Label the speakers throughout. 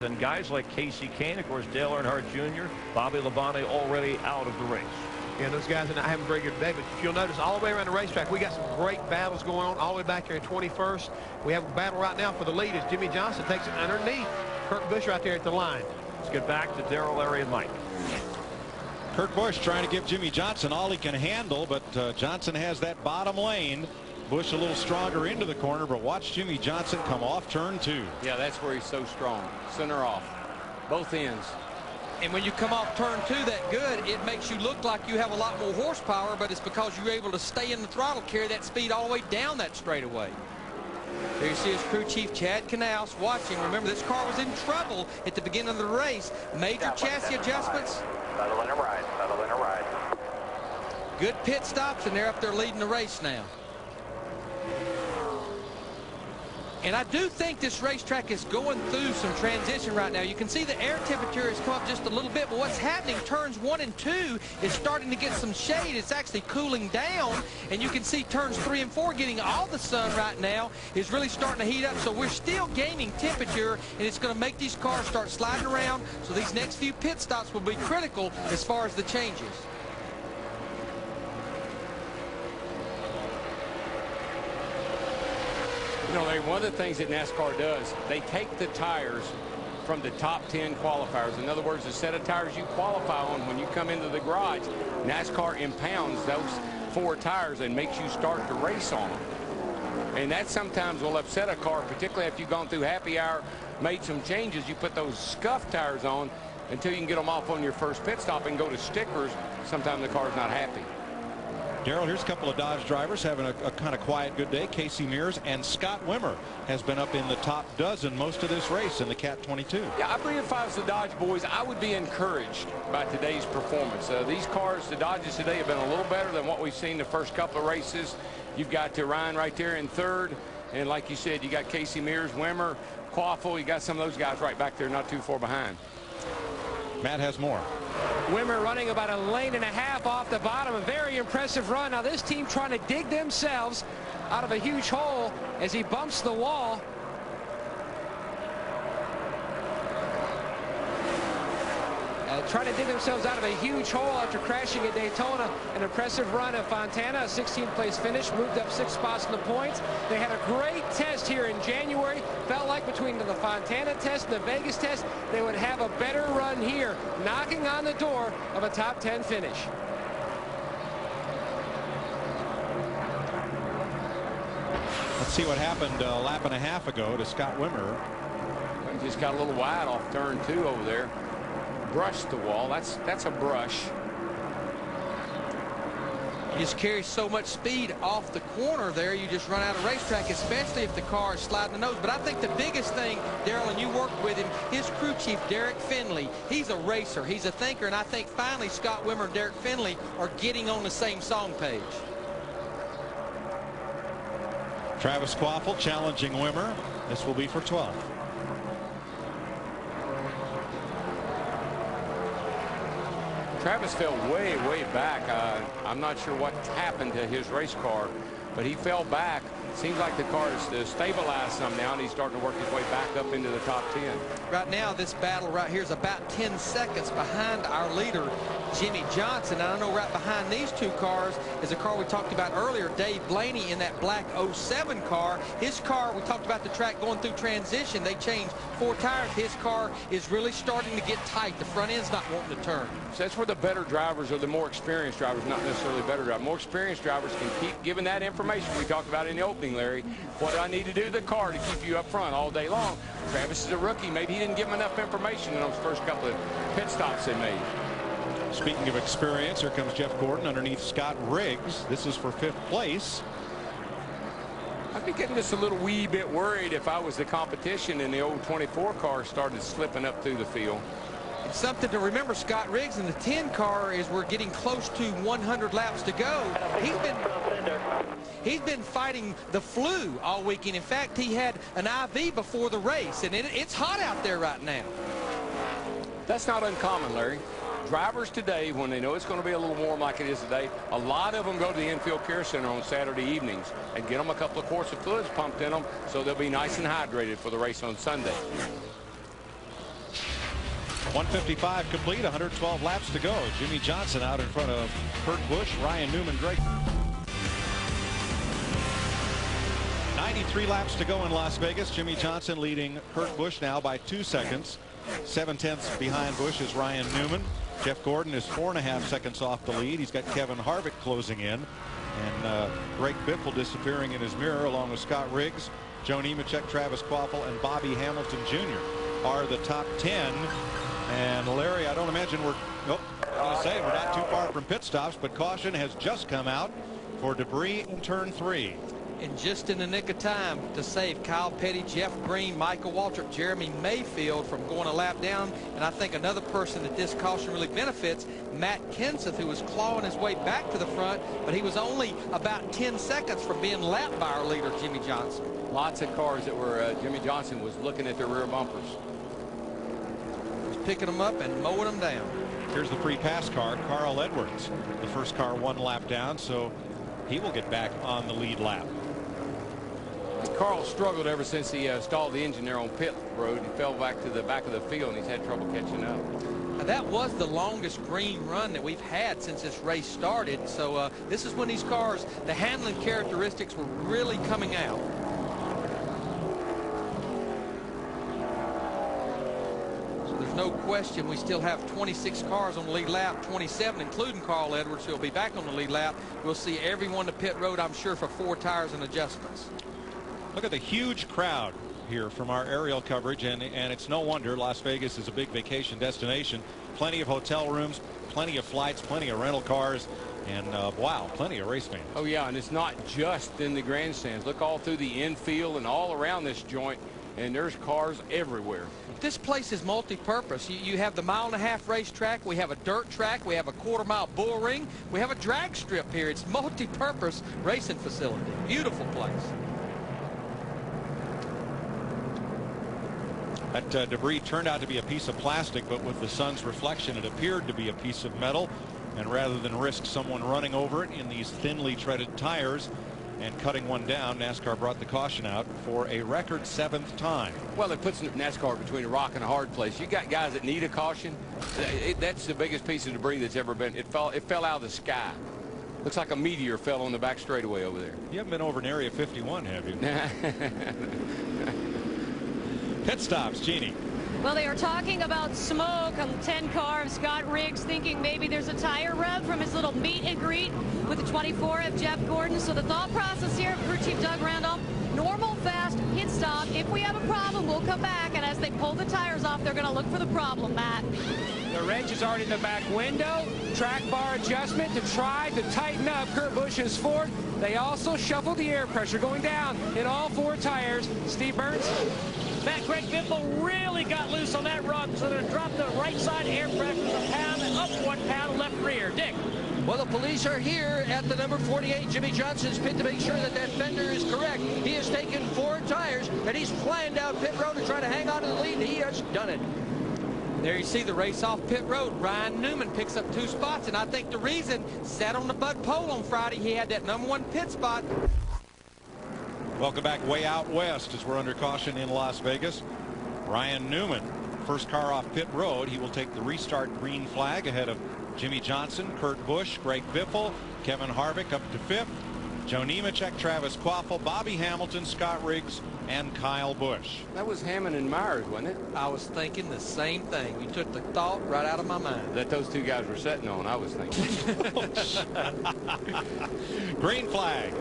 Speaker 1: And guys like Casey Kane, of course, Dale Earnhardt Jr., Bobby Labonte already out of the race.
Speaker 2: Yeah, those guys are not having a very good day, but if you'll notice all the way around the racetrack, we got some great battles going on all the way back here in 21st. We have a battle right now for the lead as Jimmy Johnson takes it underneath Kurt Busch right there at the line.
Speaker 1: Let's get back to Darrell, Larry, and Mike.
Speaker 3: Kurt Busch trying to give Jimmy Johnson all he can handle, but Johnson has that bottom lane. Busch a little stronger into the corner, but watch Jimmy Johnson come off turn 2.
Speaker 4: Yeah, that's where he's so strong. Center off. Both ends.
Speaker 5: And when you come off turn 2 that good, it makes you look like you have a lot more horsepower, but it's because you're able to stay in the throttle, carry that speed all the way down that straightaway. There you see his crew chief, Chad Knaus, watching. Remember, this car was in trouble at the beginning of the race. Major chassis adjustments.
Speaker 6: Settle in and ride. Settle in and ride.
Speaker 5: Good pit stops, and they're up there leading the race now. And I do think this racetrack is going through some transition right now. You can see the air temperature has come up just a little bit, but what's happening, turns 1 and 2 is starting to get some shade. It's actually cooling down, and you can see turns 3 and 4 getting all the sun right now is really starting to heat up. So we're still gaining temperature, and it's going to make these cars start sliding around. So these next few pit stops will be critical as far as the changes.
Speaker 4: You know, one of the things that NASCAR does, they take the tires from the top 10 qualifiers. In other words, the set of tires you qualify on when you come into the garage, NASCAR impounds those 4 tires and makes you start the race on them. And that sometimes will upset a car, particularly if you've gone through happy hour, made some changes. You put those scuffed tires on until you can get them off on your first pit stop and go to stickers. Sometimes the car's not happy.
Speaker 3: Darrell, here's a couple of Dodge drivers having a kind of quiet good day. Casey Mears and Scott Wimmer has been up in the top dozen most of this race in the Cat 22.
Speaker 4: Yeah, I believe if I was the Dodge boys, I would be encouraged by today's performance. These cars, the Dodges today, have been a little better than what we've seen the first couple of races. You've got Ryan right there in 3rd. And like you said, you got Casey Mears, Wimmer, Quaffle. You got some of those guys right back there not too far behind.
Speaker 3: Matt has more.
Speaker 7: Wimmer running about 1.5 lanes off the bottom. A very impressive run. Now this team trying to dig themselves out of a huge hole as he bumps the wall. Trying to dig themselves out of a huge hole after crashing at Daytona. An impressive run of Fontana, a 16th place finish, moved up 6 spots in the points. They had a great test here in January. Felt like between the Fontana test and the Vegas test, they would have a better run here, knocking on the door of a top 10 finish.
Speaker 3: Let's see what happened a lap and a half ago to Scott Wimmer.
Speaker 4: He just got a little wide off turn 2 over there. Brushed the wall. That's a brush.
Speaker 5: You just carry so much speed off the corner there, you just run out of racetrack, especially if the car is sliding the nose. But I think the biggest thing, Darrell, and you worked with him, his crew chief, Derek Finley, he's a racer. He's a thinker, and I think finally Scott Wimmer and Derek Finley are getting on the same song page.
Speaker 3: Travis Quaffle challenging Wimmer. This will be for 12th.
Speaker 4: Travis fell way back. I'm not sure what happened to his race car, but he fell back. Seems like the car is stabilized some now, and he's starting to work his way back up into the top 10.
Speaker 5: Right now, this battle right here is about 10 seconds behind our leader, Jimmy Johnson. And I know right behind these 2 cars is a car we talked about earlier, Dave Blaney in that black 07 car. His car, we talked about the track going through transition. They changed 4 tires. His car is really starting to get tight. The front end's not wanting to turn.
Speaker 4: So that's where the better drivers or the more experienced drivers, not necessarily better drivers. More experienced drivers can keep giving that information we talked about in the opening, Larry. What do I need to do to the car to keep you up front all day long? Travis is a rookie. Maybe he didn't give him enough information in those first couple of pit stops they made.
Speaker 3: Speaking of experience, here comes Jeff Gordon underneath Scott Riggs. This is for 5th place.
Speaker 4: I'd be getting just a little wee bit worried if I was the competition and the old 24 car started slipping up through the field.
Speaker 5: It's something to remember. Scott Riggs in the 10 car is we're getting close to 100 laps to go. He's been fighting the flu all weekend. In fact, he had an IV before the race, and it's hot out there right now.
Speaker 4: That's not uncommon, Larry. Drivers today, when they know it's going to be a little warm like it is today, a lot of them go to the infield care center on Saturday evenings and get them a couple of quarts of fluids pumped in them so they'll be nice and hydrated for the race on Sunday.
Speaker 3: 155 complete, 112 laps to go. Jimmy Johnson out in front of Kurt Busch, Ryan Newman, Greg. 93 laps to go in Las Vegas. Jimmy Johnson leading Kurt Busch now by 2 seconds. 7/10 behind Busch is Ryan Newman. Jeff Gordon is 4.5 seconds off the lead. He's got Kevin Harvick closing in. And Greg Biffle disappearing in his mirror along with Scott Riggs, Joe Nemechek, Travis Kvapil, and Bobby Hamilton Jr. are the top 10. And Larry, I don't imagine we're, I was going to say we're not too far from pit stops, but caution has just come out for debris in turn 3.
Speaker 5: And just in the nick of time to save Kyle Petty, Jeff Green, Michael Waltrip, Jeremy Mayfield from going a lap down. And I think another person that this caution really benefits, Matt Kenseth, who was clawing his way back to the front, but he was only about 10 seconds from being lapped by our leader, Jimmy Johnson.
Speaker 4: Lots of cars that were, Jimmy Johnson was looking at their rear bumpers.
Speaker 5: He's picking them up and mowing them down.
Speaker 3: Here's the free pass car, Carl Edwards. The first car 1 lap down, so he will get back on the lead lap.
Speaker 4: Carl struggled ever since he stalled the engine there on pit road. He fell back to the back of the field, and he's had trouble catching up.
Speaker 5: Now, that was the longest green run that we've had since this race started. So this is when these cars, the handling characteristics were really coming out. So there's no question we still have 26 cars on the lead lap, 27 including Carl Edwards, who will be back on the lead lap. We'll see everyone to pit road, I'm sure, for 4 tires and adjustments.
Speaker 3: Look at the huge crowd here from our aerial coverage, and it's no wonder. Las Vegas is a big vacation destination. Plenty of hotel rooms, plenty of flights, plenty of rental cars, and wow, plenty of race fans.
Speaker 4: Oh yeah, and it's not just in the grandstands. Look all through the infield and all around this joint, and there's cars everywhere.
Speaker 5: This place is multi-purpose. You have the 1.5 mile racetrack. We have a dirt track. We have a 1/4 mile bull ring. We have a drag strip here. It's multi-purpose racing facility. Beautiful place.
Speaker 3: That debris turned out to be a piece of plastic, but with the sun's reflection, it appeared to be a piece of metal. And rather than risk someone running over it in these thinly treaded tires and cutting one down, NASCAR brought the caution out for a record 7th time.
Speaker 4: Well, it puts NASCAR between a rock and a hard place. You got guys that need a caution. That's the biggest piece of debris that's ever been. It fell out of the sky. Looks like a meteor fell on the back straightaway over there.
Speaker 3: You haven't been over in Area 51, have you? Pit stops, Jeannie.
Speaker 8: Well, they are talking about smoke on 10 cars. Scott Riggs thinking maybe there's a tire rev from his little meet and greet with the 24 of Jeff Gordon. So the thought process here, crew chief Doug Randolph, normal fast pit stop. If we have a problem, we'll come back. And as they pull the tires off, they're going to look for the problem, Matt.
Speaker 7: The wrench is already in the back window. Track bar adjustment to try to tighten up Kurt Busch's Ford. They also shuffled the air pressure going down in all 4 tires. Steve Burns.
Speaker 9: Matt, Greg Biffle really got loose on that run, so they dropped the right side air pressure a pound, up 1 pound left rear. Dick.
Speaker 5: Well, the police are here at the number 48 Jimmy Johnson's pit to make sure that that fender is correct. He has taken 4 tires, and he's flying down pit road to try to hang on to the lead, and he has done it. There you see the race off pit road. Ryan Newman picks up 2 spots, and I think the reason, sat on the Bud pole on Friday, he had that #1 pit spot.
Speaker 3: Welcome back way out west as we're under caution in Las Vegas. Ryan Newman, first car off pit road. He will take the restart green flag ahead of Jimmy Johnson, Kurt Busch, Greg Biffle, Kevin Harvick up to 5th. Joe Nemechek, Travis Kvapil, Bobby Hamilton, Scott Riggs, and Kyle Busch.
Speaker 4: That was Hammond and Myers, wasn't it?
Speaker 5: I was thinking the same thing. You took the thought right out of my mind.
Speaker 4: That those 2 guys were sitting on, I was thinking.
Speaker 3: Green flag.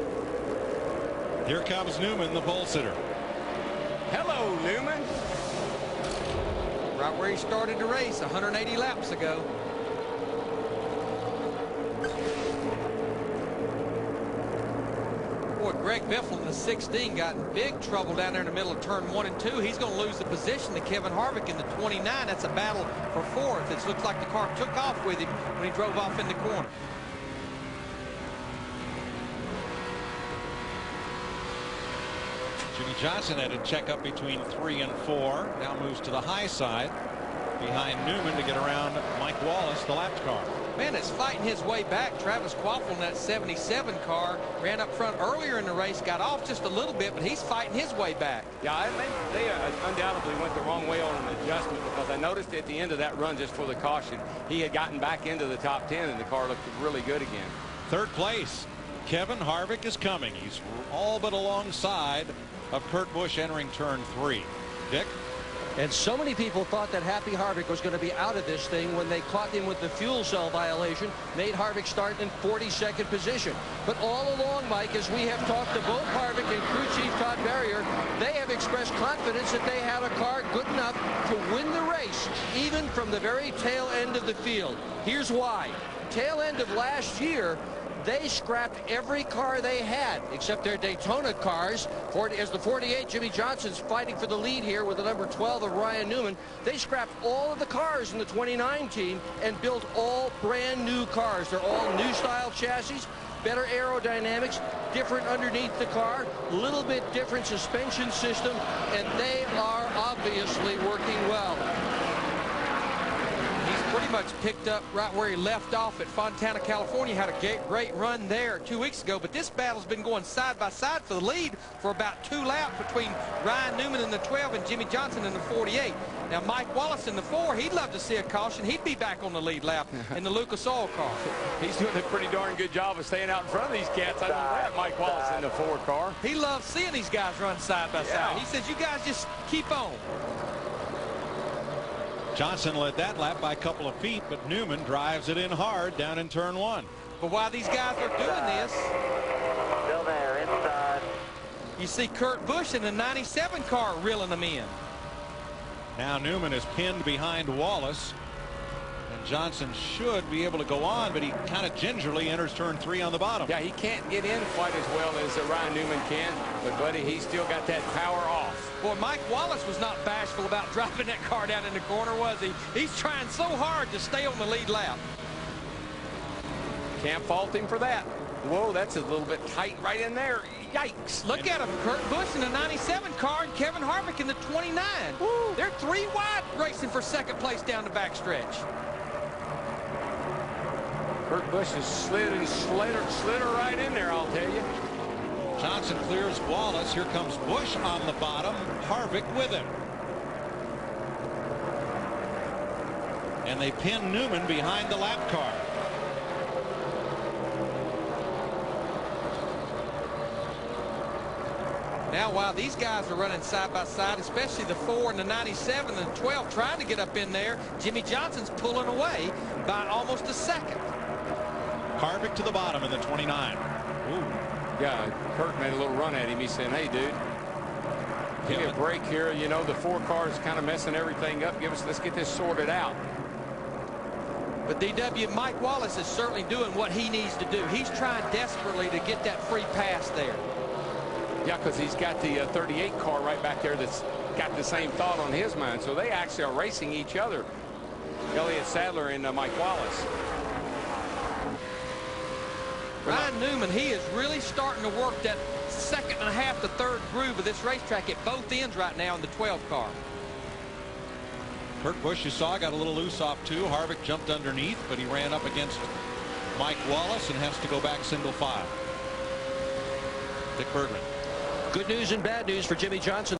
Speaker 3: Here comes Newman, the pole sitter.
Speaker 4: Hello, Newman.
Speaker 5: Right where he started the race 180 laps ago. Boy, Greg Biffle in the 16 got in big trouble down there in the middle of turn 1 and 2. He's going to lose the position to Kevin Harvick in the 29. That's a battle for 4th. It looks like the car took off with him when he drove off in the corner.
Speaker 3: Jimmy Johnson had a check up between 3 and 4. Now moves to the high side. behind Newman to get around Mike Wallace, the lapped car.
Speaker 5: Man, it's fighting his way back. Travis Quaffle in that 77 car ran up front earlier in the race, got off just a little bit, but he's fighting his way back.
Speaker 4: Yeah, I think they undoubtedly went the wrong way on an adjustment, because I noticed at the end of that run, just for the caution, he had gotten back into the top 10 and the car looked really good again.
Speaker 3: Third place, Kevin Harvick is coming. He's all but alongside of Kurt Busch entering turn 3. Dick?
Speaker 10: And so many people thought that Happy Harvick was going to be out of this thing when they caught him with the fuel cell violation, made Harvick start in 42nd position. But all along, Mike, as we have talked to both Harvick and crew chief Todd Berrier, they have expressed confidence that they have a car good enough to win the race, even from the very tail end of the field. Here's why. Tail end of last year, they scrapped every car they had except their Daytona cars. As the 48, Jimmy Johnson's fighting for the lead here with the number 12 of Ryan Newman. They scrapped all of the cars in the 29 team and built all brand new cars. They're all new style chassis, better aerodynamics, different underneath the car, little bit different suspension system, and they are obviously working well.
Speaker 5: Pretty much picked up right where he left off at Fontana, California. Had a great run there 2 weeks ago, but this battle's been going side by side for the lead for about 2 laps between Ryan Newman in the 12 and Jimmy Johnson in the 48. Now Mike Wallace in the 4, he'd love to see a caution. He'd be back on the lead lap in the Lucas Oil car.
Speaker 4: He's doing a pretty darn good job of staying out in front of these cats. I know that, Mike Wallace in the 4 car.
Speaker 5: He loves seeing these guys run side by side. He says, you guys just keep on.
Speaker 3: Johnson led that lap by a couple of feet, but Newman drives it in hard down in turn 1.
Speaker 5: But while these guys are doing this,
Speaker 6: Still there, inside.
Speaker 5: you see Kurt Busch in the 97 car reeling them in.
Speaker 3: Now Newman is pinned behind Wallace, and Johnson should be able to go on, but he kind of gingerly enters turn 3 on the bottom.
Speaker 4: Yeah, he can't get in quite as well as Ryan Newman can, but buddy, he's still got that power off.
Speaker 5: Boy, Mike Wallace was not bashful about driving that car down in the corner, was he? He's trying so hard to stay on the lead lap.
Speaker 4: Can't fault him for that. Whoa, that's a little bit tight right in there. Yikes.
Speaker 5: Look at him. Kurt Busch in the 97 car and Kevin Harvick in the 29. Woo. They're 3 wide racing for second place down the backstretch.
Speaker 4: Kurt Busch has slid her right in there, I'll tell you.
Speaker 3: Johnson clears Wallace. Here comes Busch on the bottom. Harvick with him. And they pin Newman behind the lap car.
Speaker 5: Now, while these guys are running side by side, especially the 4 and the 97 and the 12 trying to get up in there, Jimmy Johnson's pulling away by almost a second.
Speaker 3: Harvick to the bottom in the 29. Ooh.
Speaker 4: Yeah, Kurt made a little run at him. He's saying, hey, dude, give me a break here. You know, the 4 cars kind of messing everything up. Let's get this sorted out.
Speaker 5: But DW, Mike Wallace is certainly doing what he needs to do. He's trying desperately to get that free pass there.
Speaker 4: Yeah, because he's got the 38 car right back there that's got the same thought on his mind. So they actually are racing each other, Elliott Sadler and Mike Wallace.
Speaker 5: Ryan Newman, he is really starting to work that second and a half to third groove of this racetrack at both ends right now in the 12 car.
Speaker 3: Kurt Busch, you saw, got a little loose off too. Harvick jumped underneath, but he ran up against Mike Wallace and has to go back single file. Dick Bergman.
Speaker 10: Good news and bad news for Jimmy Johnson.